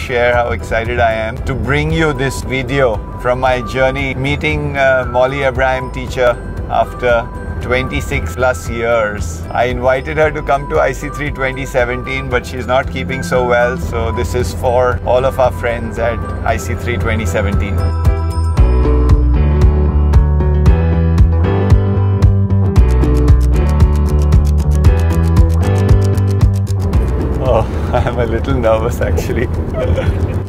share how excited I am to bring you this video from my journey meeting Molly Abraham, teacher, after 26 plus years. I invited her to come to IC3 2017, but she's not keeping so well, so this is for all of our friends at IC3 2017. I'm a little nervous actually.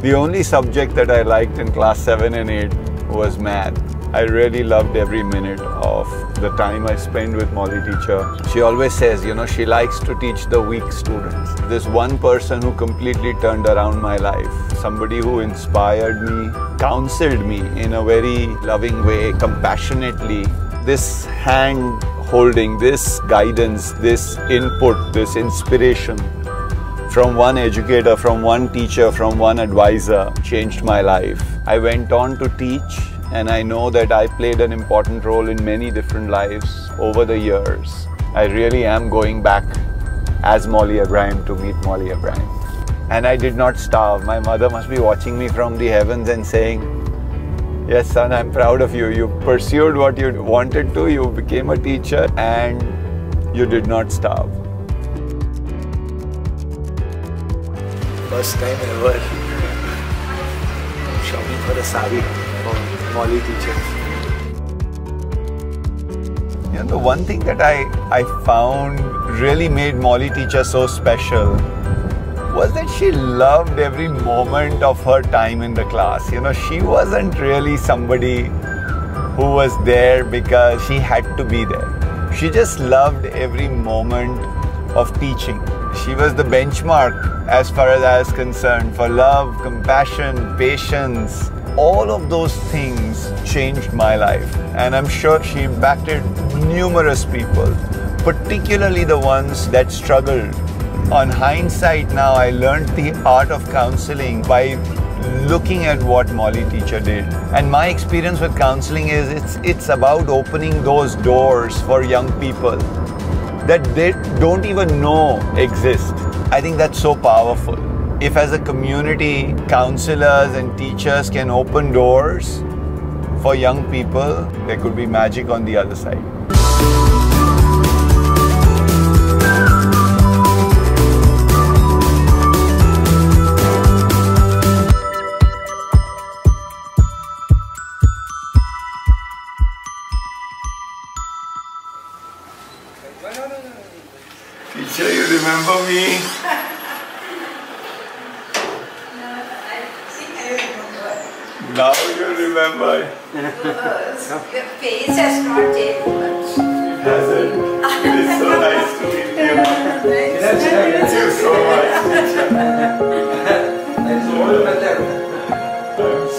The only subject that I liked in class 7 and 8 was math. I really loved every minute of the time I spent with Molly teacher. She always says, you know, she likes to teach the weak students. This one person who completely turned around my life, somebody who inspired me, counseled me in a very loving way, compassionately. This hand holding, this guidance, this input, this inspiration from one educator, from one teacher, from one advisor changed my life. I went on to teach, and I know that I played an important role in many different lives over the years. I really am going back as Molly Abraham to meet Molly Abraham. And I did not starve. My mother must be watching me from the heavens and saying, yes son, I'm proud of you. You pursued what you wanted to, you became a teacher and you did not starve. First time ever shopping for a sari for Molly teacher. You know, the one thing that I found really made Molly teacher so special was that she loved every moment of her time in the class. You know, she wasn't really somebody who was there because she had to be there. She just loved every moment of teaching. She was the benchmark as far as I was concerned for love, compassion, patience. All of those things changed my life, and I'm sure she impacted numerous people, particularly the ones that struggled. On hindsight now, I learned the art of counseling by looking at what Molly teacher did. And my experience with counseling is it's about opening those doors for young people that they don't even know exist. I think that's so powerful. If as a community, counselors and teachers can open doors for young people, there could be magic on the other side. Teacher, you remember me? Now you remember. Your face has not changed much. It hasn't. It's so nice to meet you. Thank you so much, teacher. I'm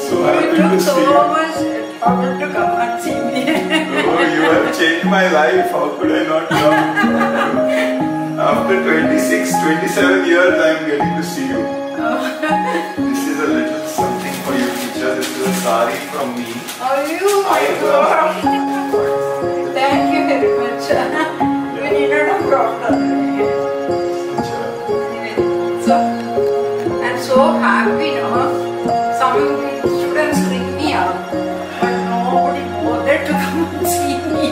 so happy to see you. So much trouble to come and see me. Oh, you have changed my life. How could I not come? After 27 years, I am getting to see you. This is a little something for you, teacher. This is a sari from me. Are you? Thank you very much. You needed a problem. So, I'm so happy now. Some students ring me up, but nobody bothered to come and see me.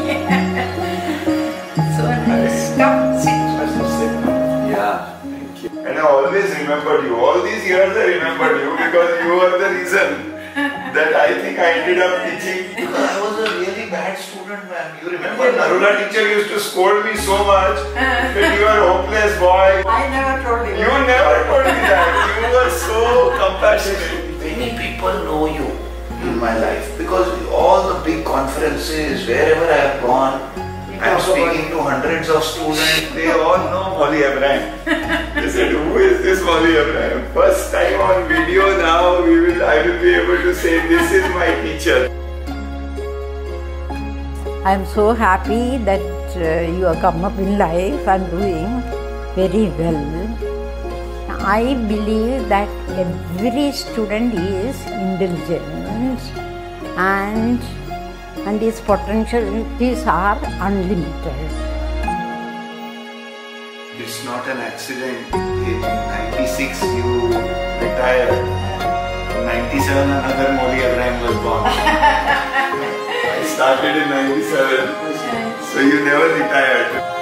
So nice. Come, sit. Yeah, thank you. And I always remembered you. All these years I remembered you because you were the reason that I think I ended up teaching. I was a really bad student, ma'am. You remember Narula teacher used to scold me so much that you are a hopeless boy. I never told you. You never told me that. You were so compassionate. Many people know you in my life because all the big conferences, wherever I have gone, I'm speaking to hundreds of students. They all know Molly Abraham. They said, who is this Molly Abraham? First time on video now, I will be able to say, this is my teacher. I am so happy that you have come up in life and doing very well. I believe that every student is intelligent and his potentialities are unlimited. It's not an accident. In 96 you retired. 97 another Molly Abraham was born. I started in 97, so you never retired.